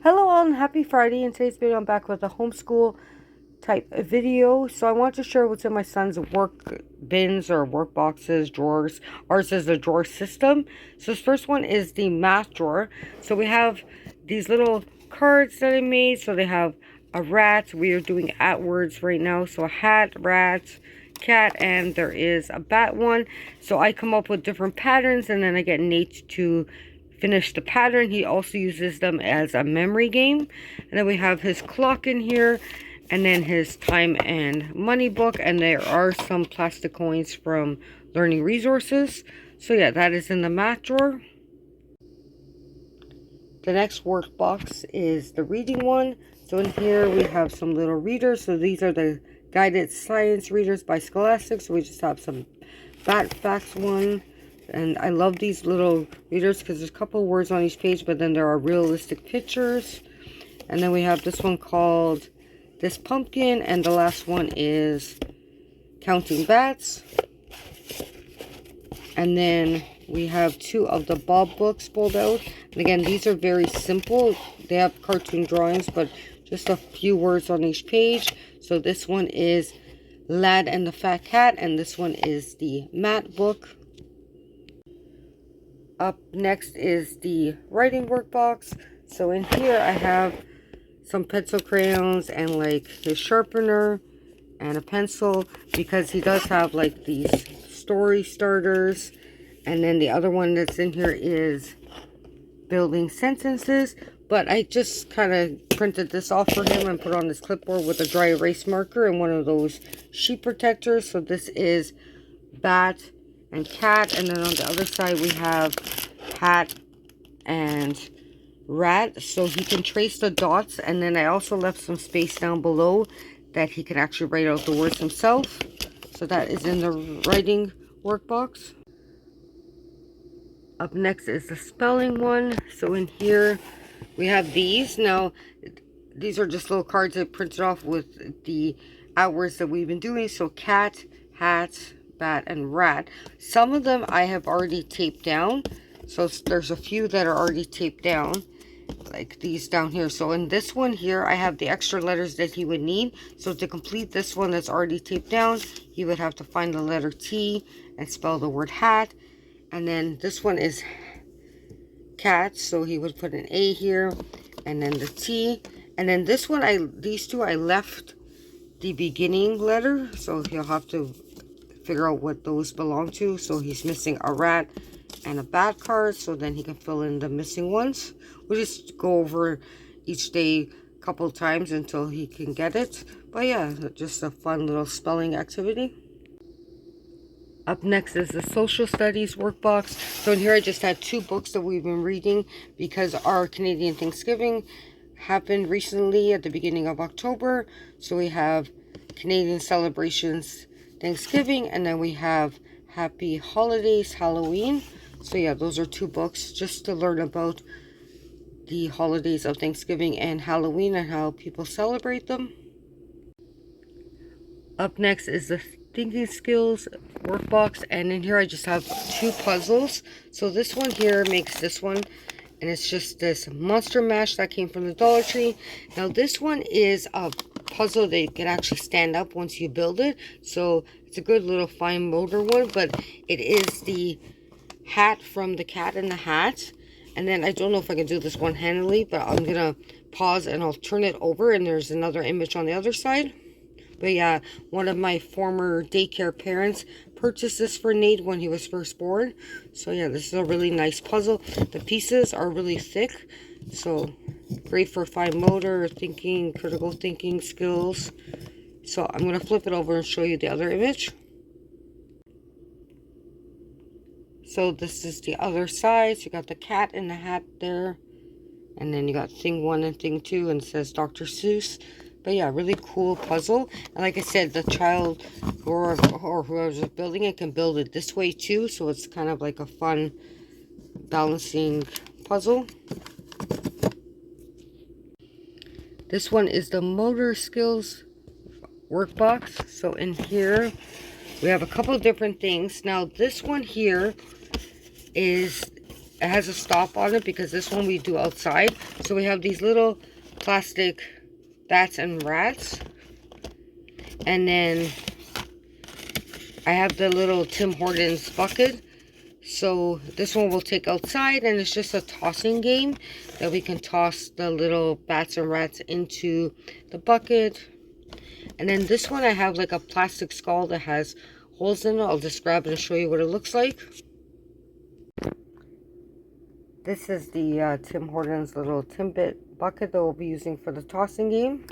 Hello all and happy Friday. In today's video I'm back with a homeschool type video. So I want to share what's in my son's work bins or work boxes, drawers. Ours is a drawer system. So this first one is the math drawer. So we have these little cards that I made. So they have a rat. We are doing at words right now. So a hat, rat, cat, and there is a bat one. So I come up with different patterns and then I get Nate to finish the pattern. He also uses them as a memory game. And then we have his clock in here, and then his time and money book, and there are some plastic coins from learning resources. So yeah, that is in the math drawer. The next workbox is the reading one. So in here we have some little readers. So these are the guided science readers by Scholastic. So we just have some bat facts one. And I love these little readers because there's a couple of words on each page, but then there are realistic pictures. And then we have this one called This Pumpkin, and the last one is Counting Bats. And then we have two of the Bob books pulled out. And again, these are very simple. They have cartoon drawings, but just a few words on each page. So this one is Lad and the Fat Cat, and this one is the Matt book. Up next is the writing workbox. So in here I have some pencil crayons and like his sharpener and a pencil, because he does have like these story starters. And then the other one that's in here is building sentences. But I just kind of printed this off for him and put on this clipboard with a dry erase marker and one of those sheet protectors. So this is bat and cat, and then on the other side we have hat and rat, so he can trace the dots. And then I also left some space down below that he can actually write out the words himself. So that is in the writing workbox. Up next is the spelling one. So in here we have these. Now these are just little cards I printed off with the outwords that we've been doing. So cat, hat, bat, and rat. Some of them I have already taped down, so there's a few that are already taped down, like these down here. So in this one here I have the extra letters that he would need. So to complete this one that's already taped down, he would have to find the letter T and spell the word hat. And then this one is cat, so he would put an A here and then the T. And then this one, these two I left the beginning letter, so he'll have to figure out what those belong to. So he's missing a rat and a bat card, so then he can fill in the missing ones. We'll just go over each day a couple times until he can get it. But yeah, just a fun little spelling activity. Up next is the social studies workbox. So in here I just had two books that we've been reading because our Canadian Thanksgiving happened recently at the beginning of October. So we have Canadian celebrations Thanksgiving, and then we have Happy Holidays Halloween. So yeah, those are two books just to learn about the holidays of Thanksgiving and Halloween and how people celebrate them. Up next is the thinking skills workbox, and in here I just have two puzzles. So this one here makes this one, and it's just this monster mash that came from the Dollar Tree. Now this one is a puzzle that can actually stand up once you build it, so it's a good little fine motor one. But it is the hat from the Cat in the Hat. And then I don't know if I can do this one-handedly, but I'm gonna pause and I'll turn it over, and there's another image on the other side. But yeah, one of my former daycare parents purchased this for Nate when he was first born. So yeah, this is a really nice puzzle. The pieces are really thick, so great for fine motor, thinking, critical thinking skills. So I'm going to flip it over and show you the other image. So this is the other side. So you got the cat in the hat there. And then you got thing 1 and thing 2, and it says Dr. Seuss. But yeah, really cool puzzle. And like I said, the child or whoever's building it can build it this way too. So it's kind of like a fun balancing puzzle. This one is the motor skills workbox. So in here we have a couple of different things. Now this one here is it has a stop on it because this one we do outside. So we have these little plastic bats and rats. And then I have the little Tim Hortons bucket. So this one we'll take outside, and it's just a tossing game that we can toss the little bats and rats into the bucket. And then this one I have like a plastic skull that has holes in it. I'll just grab it and show you what it looks like. This is the Tim Hortons little Timbit bucket that we'll be using for the tossing game.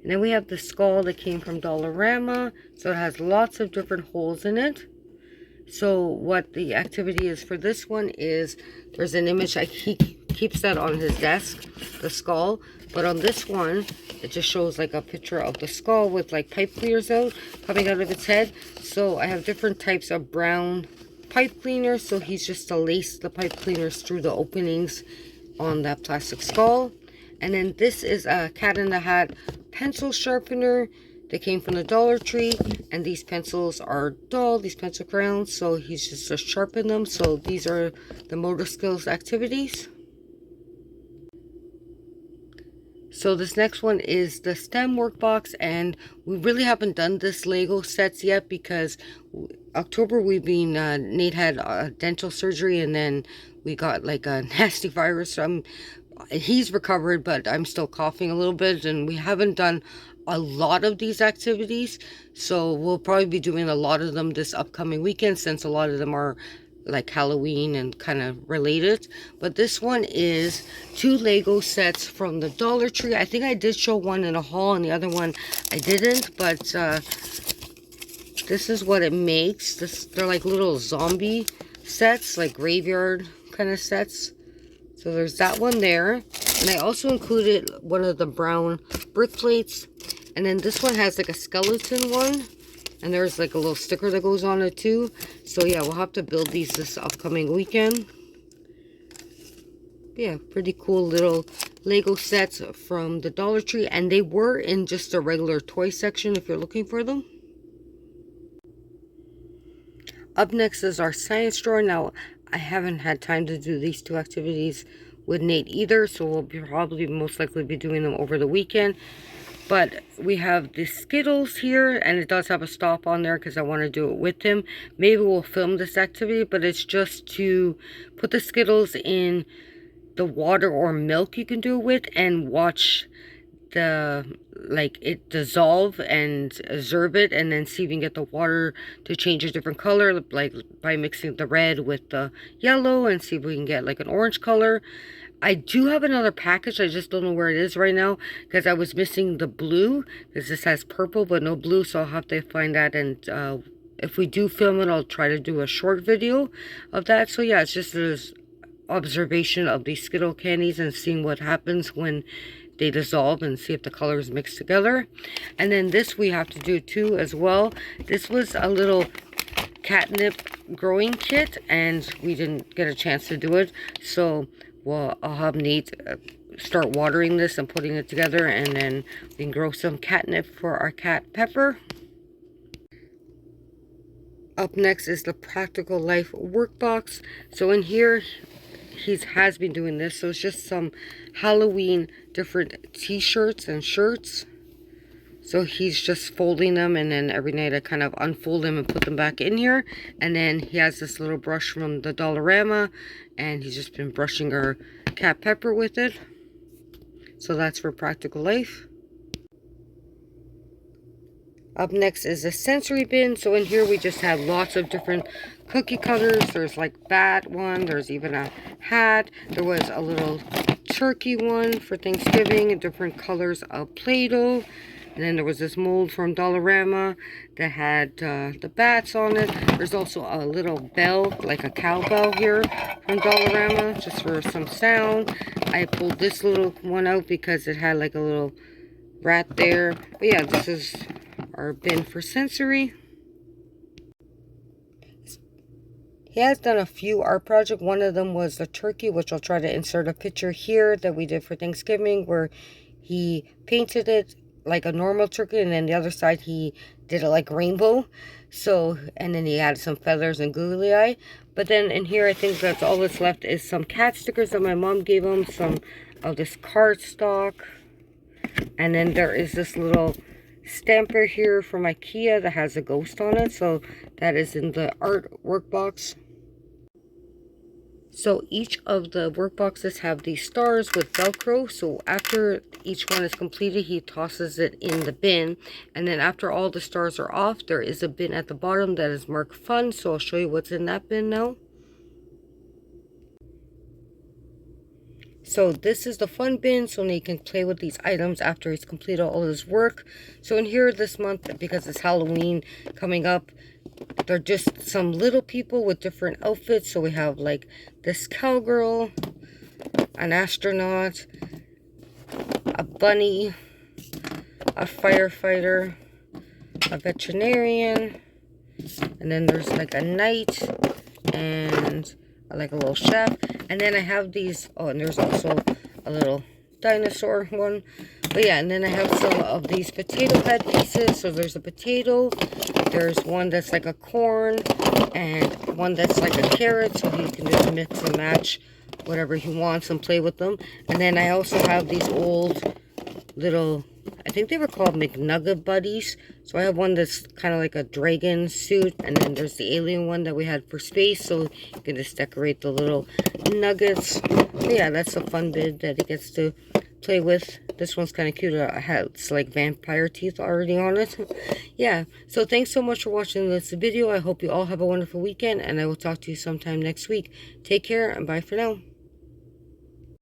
And then we have the skull that came from Dollarama. So it has lots of different holes in it. So what the activity is for this one is there's an image, he keeps that on his desk, the skull. But on this one, it just shows like a picture of the skull with like pipe cleaners coming out of its head. So I have different types of brown pipe cleaners. So he's just to lace the pipe cleaners through the openings on that plastic skull. And then this is a Cat in the Hat pencil sharpener that came from the Dollar Tree. And these pencils are dull, these pencil crayons. So he's just to sharpen them. So these are the motor skills activities. So this next one is the STEM workbox, and we really haven't done this Lego sets yet because October Nate had dental surgery, and then we got like a nasty virus. So he's recovered, but I'm still coughing a little bit, and we haven't done a lot of these activities. So we'll probably be doing a lot of them this upcoming weekend, since a lot of them are like Halloween and kind of related. But this one is 2 Lego sets from the Dollar Tree. I think I did show one in a haul and the other one I didn't, but this is what it makes. They're like little zombie sets, like graveyard kind of sets. So there's that one there. And I also included one of the brown brick plates. And then this one has like a skeleton one. And there's like a little sticker that goes on it too. So yeah, we'll have to build these this upcoming weekend. Yeah, pretty cool little Lego sets from the Dollar Tree. And they were in just a regular toy section if you're looking for them. Up next is our science drawer. Now, I haven't had time to do these 2 activities with Nate either. So we'll probably most likely be doing them over the weekend. But we have the Skittles here, and it does have a stop on there because I want to do it with him. Maybe we'll film this activity, but it's just to put the Skittles in the water or milk you can do it with, and watch it dissolve and absorb it, and then see if we can get the water to change a different color, like by mixing the red with the yellow, and see if we can get like an orange color. I do have another package. I just don't know where it is right now because I was missing the blue, because this has purple but no blue. So I'll have to find that, and if we do film it, I'll try to do a short video of that. So yeah, it's just this observation of these Skittle candies and seeing what happens when they dissolve, and see if the colors mix together. And then this we have to do too as well. This was a little catnip growing kit, and we didn't get a chance to do it. So well, I'll have Nate start watering this and putting it together, and then we can grow some catnip for our cat Pepper. Up next is the Practical Life workbox. So in here, he has been doing this. So it's just some Halloween different t-shirts and shirts. So he's just folding them, and then every night I kind of unfold them and put them back in here. And then he has this little brush from the Dollarama, and he's just been brushing our cat Pepper with it. So that's for Practical Life. Up next is a sensory bin. So in here we just have lots of different cookie cutters. There's like that one. There's even a hat. There was a little turkey one for Thanksgiving, and different colors of Play-Doh. And then there was this mold from Dollarama that had the bats on it. There's also a little bell, like a cowbell here from Dollarama, just for some sound. I pulled this little one out because it had like a little rat there. But yeah, this is our bin for sensory. He has done a few art projects. One of them was the turkey, which I'll try to insert a picture here, that we did for Thanksgiving, where he painted it like a normal turkey, and then the other side he did it like rainbow. So, and then he added some feathers and googly eye. But then in here, I think that's all that's left is some cat stickers that my mom gave him, some of this cardstock. And then there is this little stamper here from IKEA that has a ghost on it. So that is in the art workbox. So each of the workboxes have these stars with Velcro. So after each one is completed, he tosses it in the bin. And then after all the stars are off, there is a bin at the bottom that is marked fun. So I'll show you what's in that bin now. So this is the fun bin, so he can play with these items after he's completed all his work. So in here this month, because it's Halloween coming up, they're just some little people with different outfits. So we have like this cowgirl, an astronaut, a bunny, a firefighter, a veterinarian, and then there's like a knight and like a little chef. And then I have these, oh, and there's also a little dinosaur one. But yeah, and then I have some of these potato head pieces. So there's a potato, there's one that's like a corn, and one that's like a carrot, so he can just mix and match whatever he wants and play with them. And then I also have these old little, I think they were called McNugget buddies. So I have one that's kind of like a dragon suit, and then there's the alien one that we had for space, so you can just decorate the little nuggets. But yeah, that's a fun bit that he gets to play with. This one's kind of cute. It has like vampire teeth already on it. Yeah, so thanks so much for watching this video. I hope you all have a wonderful weekend, and I will talk to you sometime next week. Take care, and bye for now.